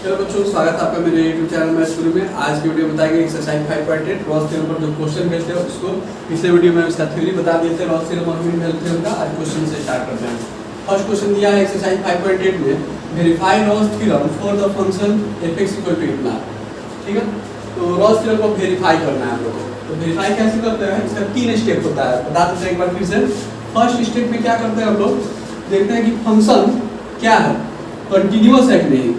Hello बच्चों, स्वागत है आपका मेरे YouTube चैनल में शुरू में। आज की वीडियो में बताएंगे एक्सरसाइज 5.8 रॉस थ्योरम पर जो क्वेश्चन भेजते हैं उसको पिछले वीडियो में उसका थ्योरी बता देते हैं रॉस थ्योरम और मीन वैल्यू थ्योरम का। आज क्वेश्चन से स्टार्ट करते हैं। फर्स्ट क्वेश्चन दिया है एक्सरसाइज 5.8 में, verify Ross theorem for the function f(x) = इतना। ठीक है, तो रॉस थ्योरम को वेरीफाई करना है हम लोग को। तो वेरीफाई कैसे करते हैं, इसका 3 स्टेप होता है, बता देते हैं एक बार फिर से। फर्स्ट स्टेप में क्या करते हैं हम लोग, देखते हैं कि फंक्शन क्या है, कंटिन्यूअस है कि नहीं।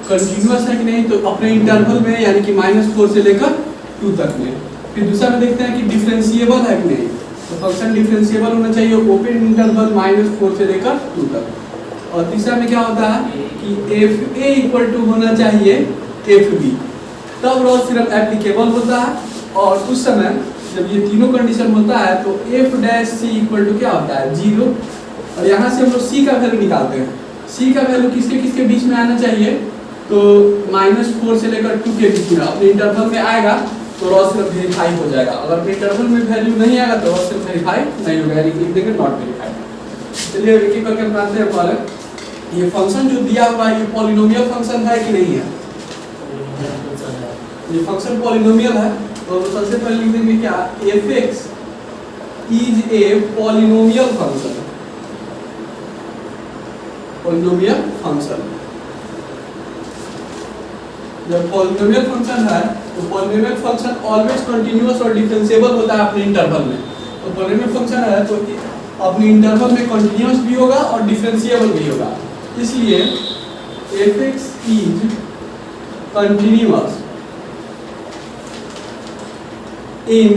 कंटिन्यूअस है कि नहीं तो अपने इंटरवल में यानी कि -4 से लेकर 2 तक में। फिर दूसरा में देखते हैं कि डिफरेंशिएबल है कि नहीं, तो फंक्शन डिफरेंशिएबल होना चाहिए ओपन इंटरवल -4 से लेकर 2 तक। और तीसरा में क्या होता है कि fa = होना चाहिए fb, तब रॉस थ्योरम एप्लीकेबल होता है। और उस समय जब ये तीनों कंडीशन होता है तो f' = क्या होता है 0। और यहाँ से हम लोग c का वैल्यू निकालते हैं। c का वैल्यू किसके किसके बीच में आना चाहिए, तो -4 से लेकर 2 के बीच में अपने इंटरवल में आएगा तो रॉस थ्योरम वेरीफाई हो जाएगा। अगर इंटरवल में वैल्यू नहीं आएगा तो रॉस थ्योरम वेरीफाई नहीं होगा, यानी कि देंगे नॉट वेरीफाइड। चलिए एक एक करके बनाते हैं। पहले ये फंक्शन जो दिया हुआ है ये पॉलिनोमियल फंक्शन है कि नहीं है, ये फंक्शन पॉलिनोमियल है। तो सबसे पहले लिख देंगे क्या, f(x) is a polynomial function. Polynomial function जब पॉलिनोमियल फंक्शन है तो पॉलिनोमियल फंक्शन ऑलवेज कंटीन्यूअस और डिफरेंशिएबल होता है अपने इंटरवल में। तो पॉलिनोमियल फंक्शन है तो अपने इंटरवल में कंटीन्यूअस भी होगा और डिफरेंशिएबल भी होगा। इसलिए f(x) is continuous in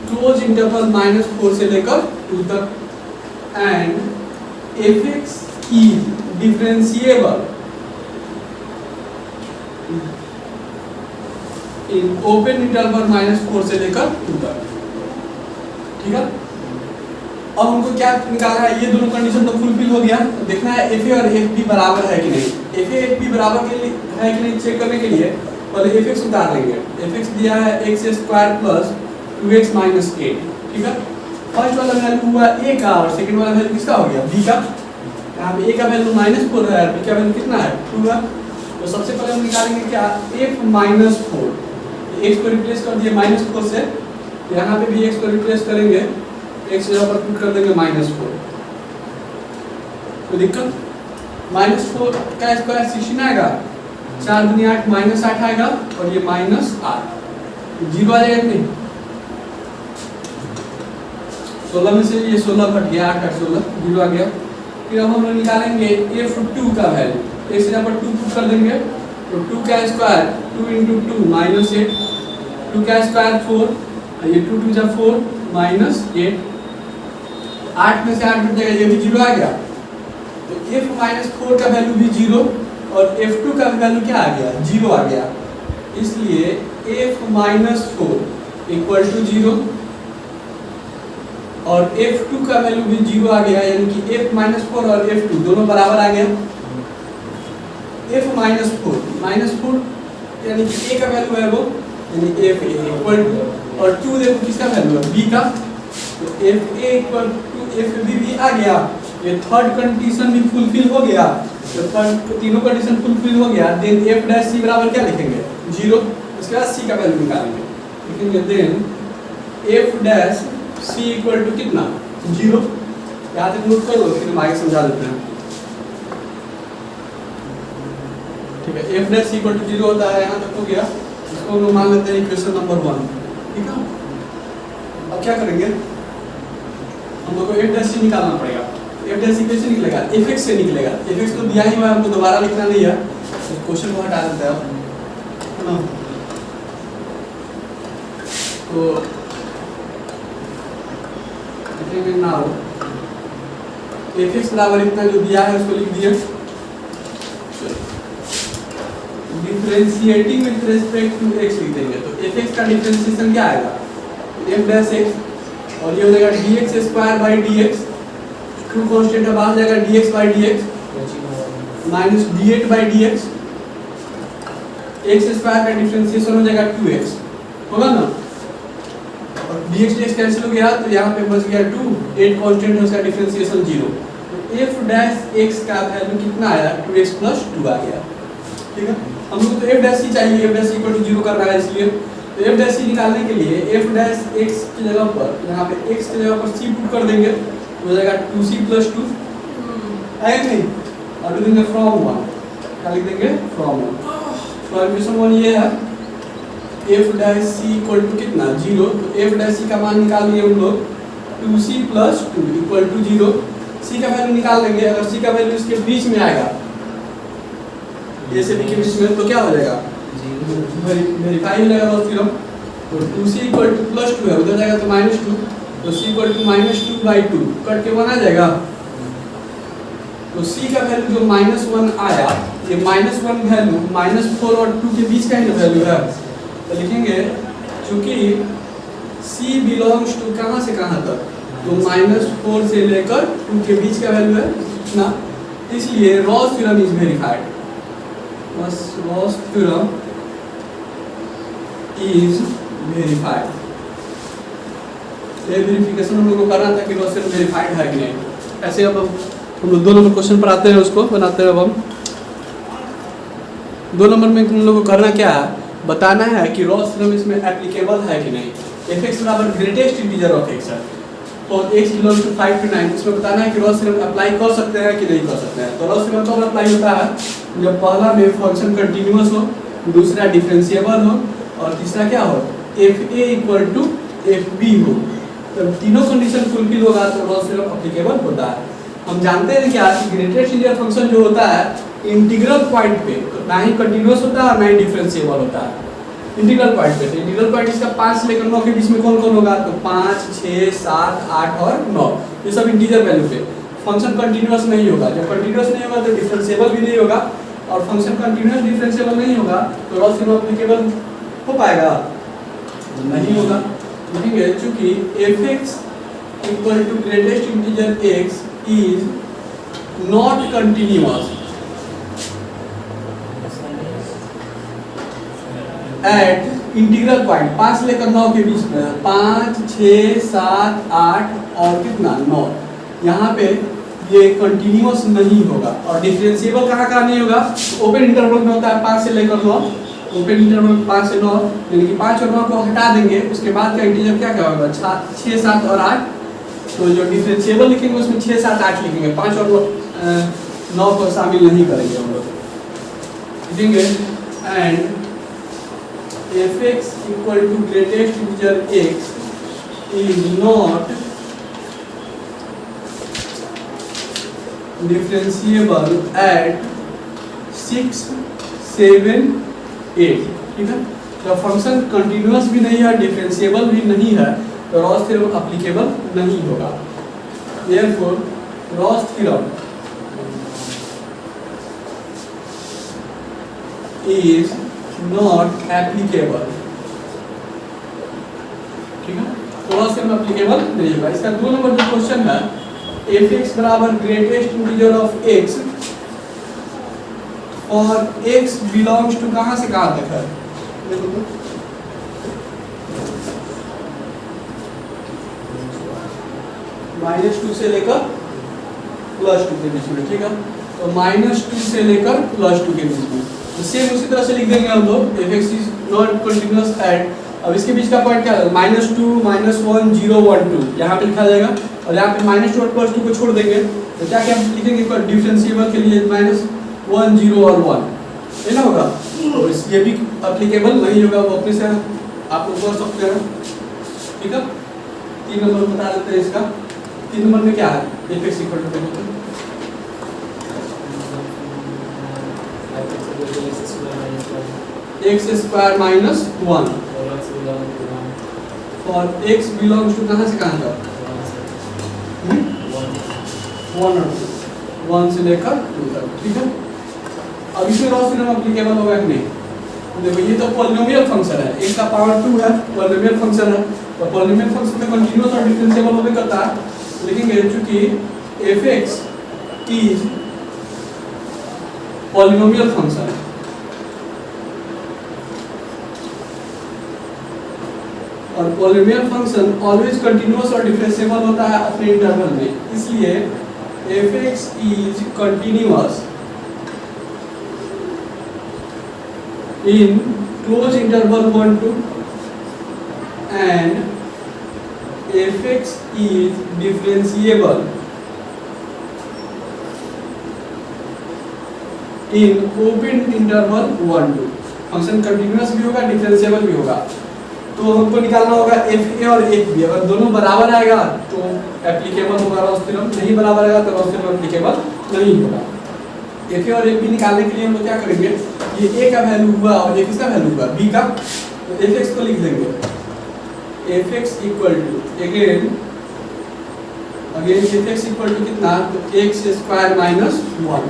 close interval -4 से लेकर 2 तक, and f(x) is differentiable in open interval -4 से लेकर 2 तक। ठीक है, अब हमको क्या निकालना है, ये दोनों कंडीशन तो फुलफिल हो गया। तो देखना है fa और fb बराबर है कि नहीं। fa fb बराबर के लिए है कि नहीं चेक करने के लिए पहले f(x) उतार लेंगे। f(x) दिया है x² + 2x - 8। ठीक है, फर्स्ट वाला वैल्यू हुआ a का और सेकंड वाला वैल्यू किसका हो गया b का। यहाँ पे a का वैल्यू -4 है, b का वैल्यू कितना है 2 है। तो सबसे पहले हम निकालेंगे क्या, f -4, x को रिप्लेस कर दिए -4 से, यहाँ पे भी x को रिप्लेस करेंगे, x जगह पर पुट कर देंगे -4। तो दिक्कत -4 का स्क्वायर 16 आएगा, 4 दूनी 8 -8 आएगा और ये -8 0 आ जाएगा कि नहीं। 16 में से ये 16 घट गया, 8 8 16 0 आ गया। फिर अब हम लोग निकालेंगे f2 का वैल्यू, x जगह पर 2 पुट कर देंगे तो 2 का स्क्वायर 2 × 2 -8, 2 का स्क्वायर 4, ये 2 2 जा 4 -8, 8 में से 8 घट जाएगा, ये भी 0 आ गया। तो f -4 का वैल्यू भी 0 और f2 का वैल्यू क्या आ गया 0 आ गया। इसलिए f -4 = 0 और f2 का वैल्यू भी 0 आ गया, यानी कि f -4 और f2 दोनों बराबर आ गया। f -4 यानी कि a का वैल्यू है वो, यानी f = और 2 देखो किसका वैल्यू है b का, तो fa = fb भी आ गया। ये थर्ड कंडीशन भी फुलफिल हो गया, तो तीनों कंडीशन फुलफिल हो गया। देन f' बराबर क्या लिखेंगे 0। उसके बाद c का वैल्यू निकालेंगे, लिखेंगे देन f' = कितना 0। यहाँ तक नोट कर लो, फिर हम आगे समझा देते हैं। ठीक है, f' = 0 होता है, यहाँ तक हो गया। इसको हम लोग मान लेते हैं इक्वेशन नंबर 1। ठीक है, अब क्या करेंगे, हम लोग को f' निकालना पड़ेगा। f' कैसे निकलेगा, fx से निकलेगा। fx तो दिया ही हुआ है, हमको दोबारा लिखना नहीं है, तो क्वेश्चन को हटा देते हैं है ना। तो लिखेंगे नाउ fx बराबर इतना जो दिया है उसको लिख दिए। Differentiating with respect to x लिख देंगे, तो fx का डिफरेंशिएशन क्या आएगा f' और ये हो जाएगा dx² / dx, ट्रू कांस्टेंट अब आ जाएगा dx/dx -d8/dx, x² का डिफरेंशिएशन हो जाएगा 2x, होगा ना। और dx कैंसिल हो गया तो यहाँ पे बच गया 2, 8 कांस्टेंट है उसका डिफरेंशिएशन 0। एफ डैश एक्स का वैल्यू कितना आया 2x प्लस 2 आ गया। ठीक है, हम लोग तो एफ डैश सी चाहिए, एफ डैश इक्वल टू 0 करना है, इसलिए तो एफ डैश सी निकालने के लिए एफ डैश एक्स की जगह पर यहाँ पे एक्स की जगह पर सी पुट कर देंगे, तो हो जाएगा 2c प्लस 2 आएगा नहीं, और लिख देंगे फ्रॉम 1, क्या लिख देंगे फ्रॉम 1। तो इक्वेशन 1 ये है f dash c equal to कितना 0, तो एफ डैश सी का मान निकाल लिए हम लोग 2c प्लस 2 इक्वल टू 0। सी का वैल्यू निकाल लेंगे, अगर सी का वैल्यू इसके बीच में आएगा ए से बी के बीच में तो क्या हो जाएगा वेरीफाई हो जाएगा लॉस थ्योरम। तो 2c इक्वल टू प्लस 2 है, उधर जाएगा तो -2, तो c इक्वल टू -2/2 कट के 1 आ जाएगा। तो c का वैल्यू जो -1 आया, ये -1 वैल्यू -4 और 2 के बीच का ही वैल्यू है, तो लिखेंगे चूंकि c बिलोंग्स टू कहाँ से कहाँ तक, तो -4 से लेकर 2 के बीच का वैल्यू है इतना, इसलिए रॉस थ्योरम इज वेरीफाइड। बस रॉस थ्योरम इज वेरीफाइड। ये वेरिफिकेशन हम लोग को करना था कि रॉस थ्योरम वेरीफाइड है कि नहीं। ऐसे अब हम लोग 2 नंबर क्वेश्चन पर आते हैं, उसको बनाते हैं। अब हम 2 नंबर में हम लोग को करना क्या है, बताना है कि रॉस थ्योरम इसमें एप्लीकेबल है कि नहीं। f(x) बराबर ग्रेटेस्ट इंटीजर ऑफ x है और x बिलोंग्स टू 5 to 9, इसमें बताना है कि रॉस थ्योरम अप्लाई कर सकते हैं कि नहीं कर सकते हैं। तो रॉस थ्योरम कब अप्लाई होता है, जब पहला में फंक्शन कंटीन्यूअस हो, दूसरा डिफरेंशिएबल हो, और तीसरा क्या हो fa इक्वल टू fb हो। जब तीनों कंडीशन फुलफिल होगा तो रॉस थ्योरम एप्लीकेबल होता है। हम जानते हैं क्या कि ग्रेटेस्ट इंटीजर फंक्शन जो होता है इंटीग्रल पॉइंट पे ना ही कंटीन्यूअस होता है ना ही डिफरेंशिएबल होता है। इंटीग्रल पॉइंट पे, इंटीग्रल पॉइंट इसका 5 से लेकर 9 के बीच में कौन कौन होगा, तो 5, 6, 7, 8 और 9, ये सब इंटीजर वैल्यू पे। फंक्शन कंटीन्यूअस नहीं होगा, जब कंटीन्यूअस नहीं होगा तो डिफरेंशिएबल भी नहीं होगा, और फंक्शन कंटीन्यूअस डिफरेंशिएबल नहीं होगा तो रॉस थ्योरम एप्लीकेबल हो पाएगा, नहीं होगा। लिखेंगे चूंकि f(x) equal to greatest integer x is not continuous at integral point 5 से लेकर 9 के बीच में, 5, 6, 7, 8 और कितना 9, यहाँ पे ये कंटीन्यूअस नहीं होगा। और डिफरेंशिएबल कहाँ कहाँ नहीं होगा, ओपन इंटरवल में होता है 5 से लेकर 9, ओपन इंटरवल 5 से 9, यानी कि 5 और 9 को हटा देंगे, उसके बाद का इंटीजर क्या क्या होगा 6, 7 और 8। तो जो डिफरेंशिएबल लिखेंगे उसमें 6, 7, 8 लिखेंगे, 5 और 9 को शामिल नहीं करेंगे हम लोग। लिखेंगे and f(x) equal to greatest integer x is not differentiable at 6, 7, 8। ठीक है, जब फंक्शन कंटिन्यूअस भी नहीं है, डिफरेंशिएबल भी नहीं है, तो रॉस थ्योरम एप्लीकेबल नहीं होगा। Therefore Ross theorem is not applicable। ठीक है, तो रॉस थ्योरम एप्लीकेबल नहीं होगा। इसका 2 नंबर जो क्वेश्चन है f(x) बराबर ग्रेटेस्ट इंटीजर ऑफ x और x बिलोंग्स टू कहाँ से कहाँ तक है, देखो तो -2 से लेकर +2 के बीच में। ठीक है, तो -2 से लेकर +2 के बीच में, तो सेम उसी तरह से लिख देंगे हम लोग f(x) is not continuous eight, अब इसके बीच का पॉइंट क्या है -2, -1, 0, 1, 2 यहाँ पे लिखा जाएगा, और यहाँ पे -2 और +2 को छोड़ देंगे, तो क्या क्या लिखेंगे डिफरेंशिएबल के लिए -1, 0 और 1, ये ना होगा। तो ये भी एप्लीकेबल नहीं होगा, वो अपने से आप लोग कर सकते हैं। ठीक है, 3 नंबर बता देते हैं इसका। 3 नंबर में क्या है f(x) equal to x square -1 और x बिलोंग्स टू कहाँ से कहाँ तक 1 और 2, 1 से लेकर 2 तक। ठीक है, अब इसमें रॉस थ्योरम एप्लीकेबल होगा कि नहीं, देखो ये तो पॉलिनोमियल फंक्शन है, x का पावर 2 है, पॉलिनोमियल फंक्शन है, तो पॉलिनोमियल फंक्शन में कंटीन्यूअस और डिफरेंशिएबल होबे करता है। लिखेंगे चूंकि f(x) इज पॉलिनोमियल फंक्शन है, और पॉलिनोमियल फंक्शन ऑलवेज कंटीन्यूअस और डिफरेंशिएबल होता है अपने इंटरवल में, इसलिए fx is continuous in closed interval 1 2 and fx is differentiable in open interval 1 2। Function continuous भी होगा, डिफरेंशिएबल भी होगा। तो हमको निकालना होगा एफ ए और एफ बी। अगर दोनों बराबर आएगा तो एप्लीकेबल होगा रॉस थ्योरम, नहीं बराबर आएगा तो रॉस थ्योरम एप्लीकेबल नहीं होगा। एफ ए और एफ बी निकालने के लिए हम लोग क्या करेंगे, ये ए का वैल्यू हुआ और ये किसका वैल्यू हुआ, बी का। तो एफ एक्स को लिख देंगे, f x equal to again f x equal to कितना, तो एक्स स्क्वायर माइनस 1।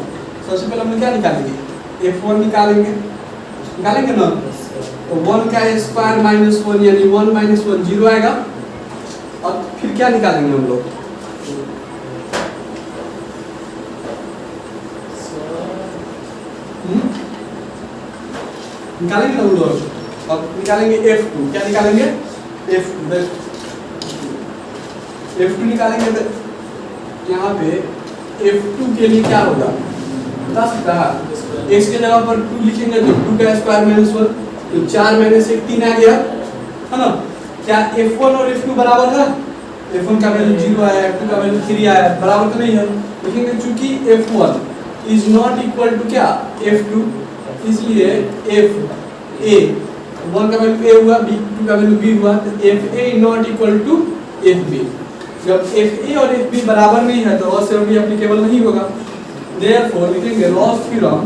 सबसे पहले हम लोग क्या निकालेंगे, f1 निकालेंगे ना। तो 1 का स्क्वायर माइनस 1 यानी 1 माइनस 1 0 आएगा। और फिर क्या निकालेंगे हम लोग, निकालेंगे ना हम लोग। अब निकालेंगे f2। क्या निकालेंगे, f2 निकालेंगे। तो यहाँ पे f2 के लिए क्या होगा बता सकता है, x के जगह पर 2 लिखेंगे तो 2 का स्क्वायर माइनस 1, तो 4 माइनस 1 3 आ गया, है ना। क्या f1 और f2 बराबर है, f1 का वैल्यू 0 आया, f2 का वैल्यू 3 आया, बराबर तो नहीं है। लिखेंगे चूंकि f1 is not equal to क्या, f2, इसलिए f a 1 का वैल्यू a हुआ, 2 का वैल्यू b हुआ, तो f a not equal to f b। जब f a और f b बराबर नहीं है तो रॉस थ्योरम भी एप्लीकेबल नहीं होगा। Therefore लिखेंगे Ross theorem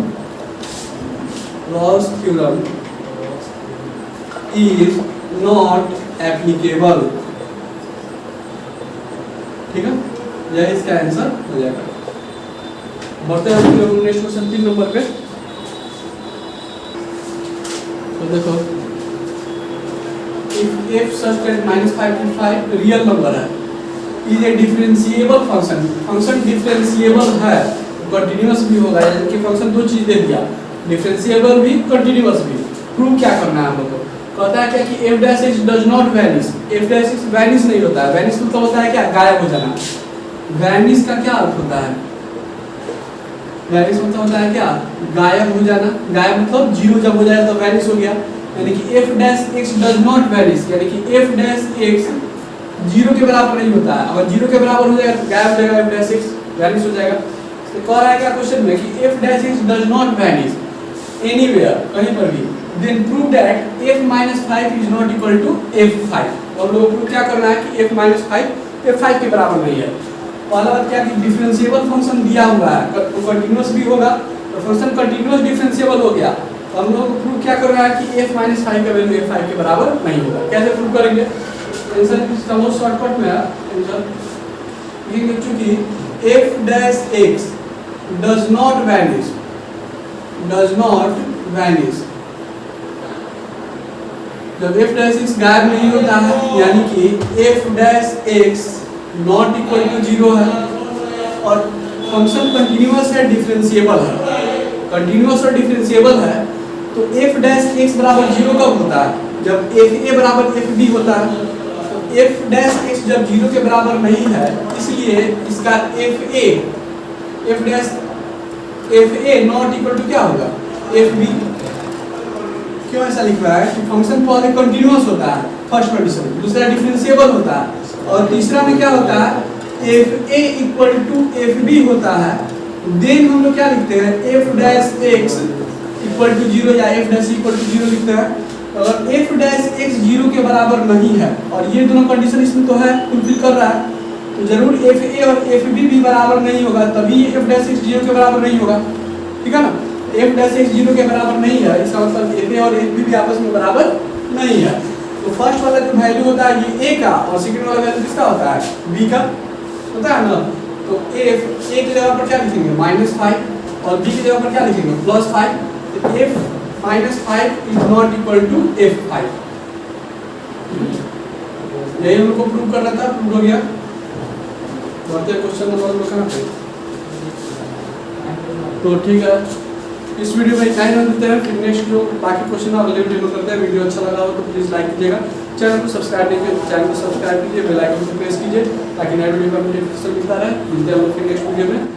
is not applicable। ठीक है, यह इसका आंसर हो जाएगा। बढ़ते हैं नेक्स्ट क्वेश्चन 3 नंबर पे। तो देखो, if such that -5 to 5 real number है, is a differentiable function, function differentiable है, कंटिन्यूअस भी होगा। यानी कि फंक्शन दो चीज दे दिया, डिफरेंशिएबल भी कंटिन्यूअस भी। प्रूव क्या करना है हम लोग को, कहता है क्या कि f dash x does not vanish. f dash x vanish नहीं होता है। वैनिश मतलब होता है क्या, गायब हो जाना। वैनिश का क्या अर्थ होता है, वैनिश मतलब होता है क्या, गायब हो जाना। गायब मतलब 0 जब हो जाए तो वैनिश हो गया। यानी कि f dash x does not vanish, यानी कि f डैश x 0 के बराबर नहीं होता है। अगर 0 के बराबर हो जाएगा तो गायब हो जाएगा, f डैश x वैनिश हो जाएगा। तो कह रहा है क्या क्वेश्चन में कि f dash x does not vanish anywhere, कहीं पर भी, then prove that f minus 5 is not equal to f5। और लोगों को क्या करना है कि f minus 5 f5 के बराबर नहीं है। पहला बात क्या कि डिफरेंशिएबल फंक्शन दिया हुआ है तो कंटीन्यूअस भी होगा, तो फंक्शन कंटीन्यूअस डिफरेंशिएबल हो गया। तो हम लोग को प्रूव क्या करना है कि f minus 5 का वैल्यू f5 के बराबर नहीं होगा। कैसे प्रूव करेंगे, आंसर इसका बहुत शॉर्टकट में है आंसर। ये चूंकि f dash x does not vanish, जब f dash x गायब नहीं होता है यानी कि f dash x not equal to 0 है और फंक्शन कंटिन्यूअस है, डिफरेंशिएबल है। कंटिन्यूअस और डिफरेंशिएबल है तो f dash x बराबर 0 कब होता है, जब f a बराबर f b होता है। तो f dash x जब 0 के बराबर नहीं है, इसलिए इसका f a not equal to क्या होगा, f b। क्यों ऐसा लिख रहा है कि फंक्शन पहले कंटिन्यूअस होता है, फर्स्ट कंडीशन, दूसरा डिफरेंशिएबल होता है और तीसरा में क्या होता है, f a equal to f b होता है। देन हम लोग क्या लिखते हैं, f dash x equal to 0 या f डैश इक्वल टू 0 लिखते हैं। अगर f डैश x 0 के बराबर नहीं है और ये दोनों कंडीशन इसमें तो है, फुलफिल कर रहा है, तो जरूर f a और f b भी बराबर नहीं होगा, तभी f डैश x 0 के बराबर नहीं होगा। ठीक है ना, f डैश x 0 के बराबर नहीं है, इसका मतलब f a और f b भी आपस में बराबर नहीं है। तो फर्स्ट वाला जो वैल्यू होता है ये a का और सेकंड वाला वैल्यू किसका होता है, b का होता है ना। तो a के जगह पर क्या लिखेंगे, -5 और b की जगह पर क्या लिखेंगे, +5। तो f -5 is not equal to f5। यही हमको प्रूव करना था, प्रूव हो गया। बढ़ते क्वेश्चन नंबर कहाँ पे, तो ठीक है इस वीडियो में इतना ही रहने देते हैं, फिर नेक्स्ट जो बाकी क्वेश्चन अगले वीडियो में करते हैं। वीडियो अच्छा लगा हो तो प्लीज़ लाइक कीजिएगा, चैनल को सब्सक्राइब नहीं किया तो चैनल को सब्सक्राइब कीजिए, बेल आइकन को प्रेस कीजिए ताकि नए वीडियो का नोटिफिकेशन मिलता रहे। मिलते हैं हम लोग फिर नेक्स्ट वीडियो में।